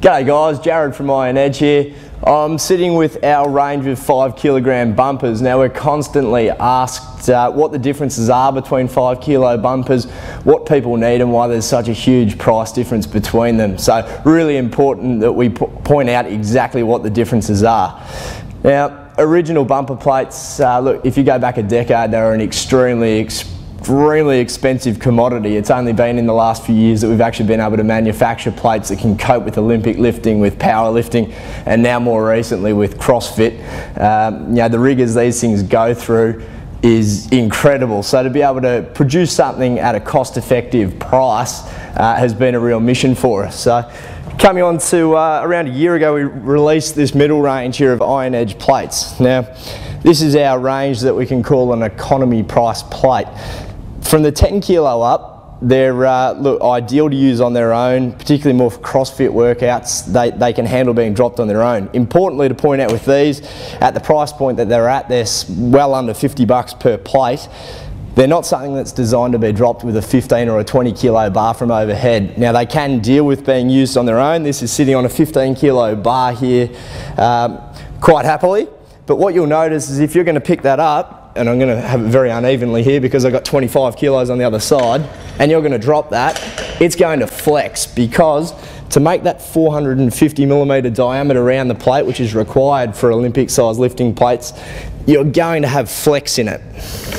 G'day guys, Jared from Iron Edge here. I'm sitting with our range of 5 kilogram bumpers. Now we're constantly asked what the differences are between 5 kilo bumpers, what people need and why there's such a huge price difference between them. So really important that we point out exactly what the differences are. Now original bumper plates, look, if you go back a decade, they were an extremely expensive commodity. It's only been in the last few years that we've actually been able to manufacture plates that can cope with Olympic lifting, with powerlifting, and now more recently with CrossFit. The rigors these things go through is incredible. So to be able to produce something at a cost-effective price has been a real mission for us. So coming on to around a year ago, we released this middle range here of Iron Edge plates. Now this is our range that we can call an economy price plate. From the 10 kilo up, they're look, ideal to use on their own, particularly more for CrossFit workouts. They can handle being dropped on their own. Importantly to point out with these, at the price point that they're at, they're well under 50 bucks per plate. They're not something that's designed to be dropped with a 15 or a 20 kilo bar from overhead. Now they can deal with being used on their own. This is sitting on a 15 kilo bar here quite happily. But what you'll notice is if you're going to pick that up, and I'm going to have it very unevenly here because I've got 25 kilos on the other side, and you're going to drop that, it's going to flex, because to make that 450 millimeter diameter around the plate, which is required for Olympic size lifting plates, you're going to have flex in it.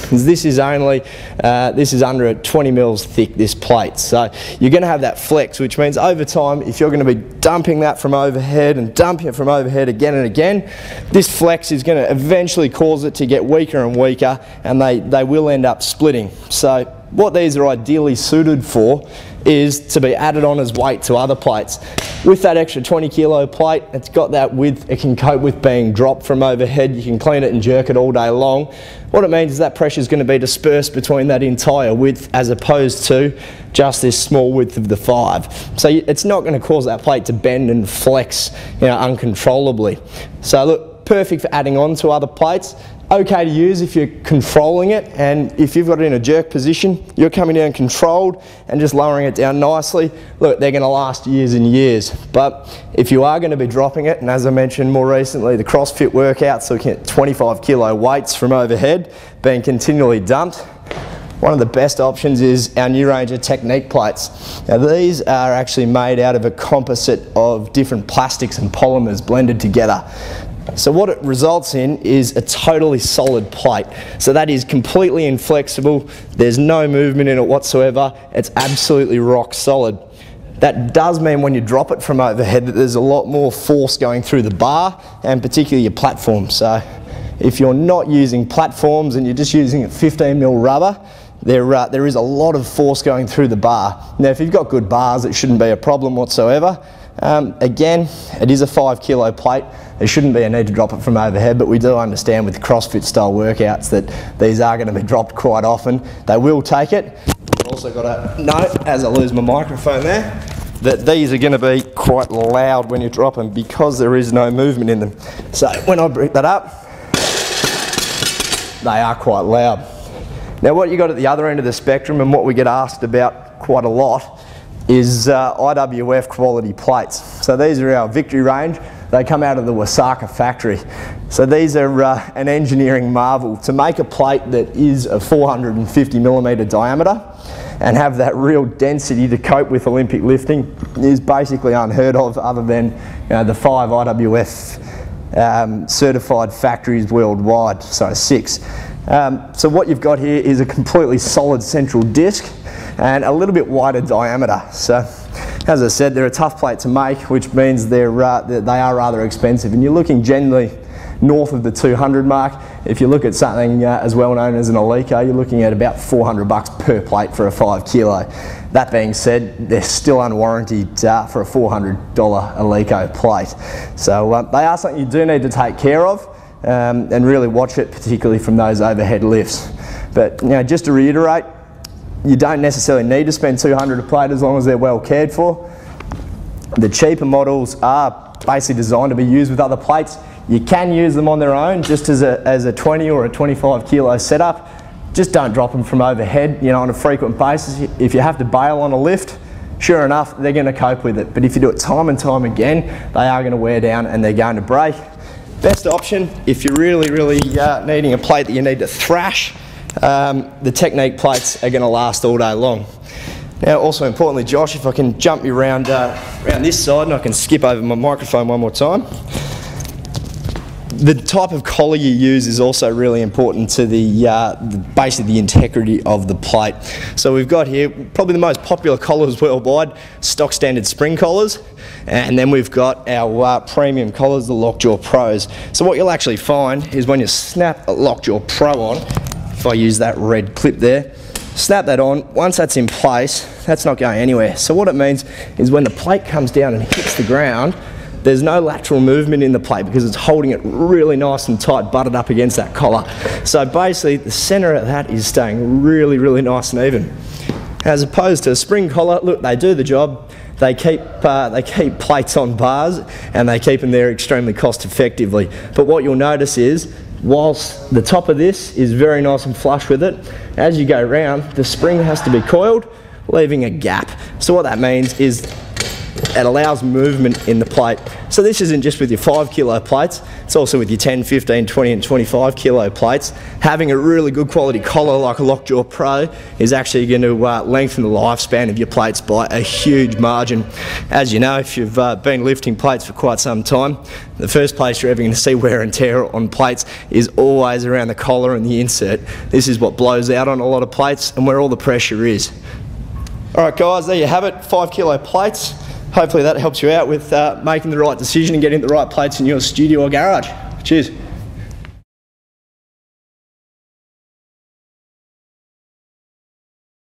This is only, this is under 20 mils thick, this plate. So you're going to have that flex, which means over time, if you're going to be dumping that from overhead and dumping it from overhead again and again, this flex is going to eventually cause it to get weaker and weaker, and they will end up splitting. So what these are ideally suited for is to be added on as weight to other plates. With that extra 20 kilo plate, it's got that width, it can cope with being dropped from overhead. You can clean it and jerk it all day long. What it means is that pressure is going to be dispersed between that entire width as opposed to just this small width of the 5. So it's not going to cause that plate to bend and flex, uncontrollably. So look, perfect for adding on to other plates. Okay to use if you're controlling it, and if you've got it in a jerk position, you're coming down controlled and just lowering it down nicely. Look, they're going to last years and years. But if you are going to be dropping it, and as I mentioned more recently, the CrossFit workouts, looking at 25 kilo weights from overhead being continually dumped, one of the best options is our new range of Technique plates. Now these are actually made out of a composite of different plastics and polymers blended together. So what it results in is a totally solid plate. So that is completely inflexible, there's no movement in it whatsoever, it's absolutely rock solid. That does mean when you drop it from overhead that there's a lot more force going through the bar and particularly your platform. So if you're not using platforms and you're just using a 15 mil rubber, there is a lot of force going through the bar. Now if you've got good bars, it shouldn't be a problem whatsoever. Again, it is a 5 kilo plate. There shouldn't be a need to drop it from overhead, but we do understand with CrossFit style workouts that these are going to be dropped quite often. They will take it. I've also got to note, as I lose my microphone there, that these are going to be quite loud when you drop them because there is no movement in them. So when I break that up, they are quite loud. Now what you got at the other end of the spectrum, and what we get asked about quite a lot, is IWF quality plates. So these are our Victory range. They come out of the Wasaka factory. So these are an engineering marvel. To make a plate that is a 450 millimeter diameter and have that real density to cope with Olympic lifting is basically unheard of, other than the 5 IWF certified factories worldwide, so 6. So what you've got here is a completely solid central disc and a little bit wider diameter. So as I said, they're a tough plate to make, which means they are rather expensive, and you're looking generally north of the 200 mark. If you look at something as well known as an Eleiko, you're looking at about 400 bucks per plate for a 5 kilo. That being said, they're still unwarranted for a $400 Eleiko plate. So they are something you do need to take care of and really watch it, particularly from those overhead lifts. But just to reiterate, you don't necessarily need to spend 200 a plate as long as they're well cared for. The cheaper models are basically designed to be used with other plates. You can use them on their own just as a 20 or a 25 kilo setup. Just don't drop them from overhead on a frequent basis. If you have to bail on a lift, sure enough, they're going to cope with it. But if you do it time and time again, they are going to wear down and they're going to break. Best option, if you're really needing a plate that you need to thrash, the Technique plates are going to last all day long. Now, also importantly, Josh, if I can jump you around this side and I can skip over my microphone one more time. The type of collar you use is also really important to basically the integrity of the plate. So we've got here probably the most popular collars worldwide, stock standard spring collars, and then we've got our premium collars, the Lockjaw Pros. So what you'll actually find is when you snap a Lockjaw Pro on, if I use that red clip there, snap that on, once that's in place, that's not going anywhere. So what it means is when the plate comes down and hits the ground, there's no lateral movement in the plate because it's holding it really nice and tight, butted up against that collar. So basically the center of that is staying really nice and even. As opposed to a spring collar, look, they do the job. They keep plates on bars and they keep them there extremely cost effectively. But what you'll notice is, whilst the top of this is very nice and flush with it, as you go round, the spring has to be coiled, leaving a gap. So what that means is it allows movement in the plate. So this isn't just with your 5 kilo plates, it's also with your 10, 15, 20 and 25 kilo plates. Having a really good quality collar like a Lockjaw Pro is actually going to lengthen the lifespan of your plates by a huge margin. As you know, if you've been lifting plates for quite some time, the first place you're ever going to see wear and tear on plates is always around the collar and the insert. This is what blows out on a lot of plates and where all the pressure is. Alright guys, there you have it, 5 kilo plates. Hopefully that helps you out with making the right decision and getting the right plates in your studio or garage. Cheers.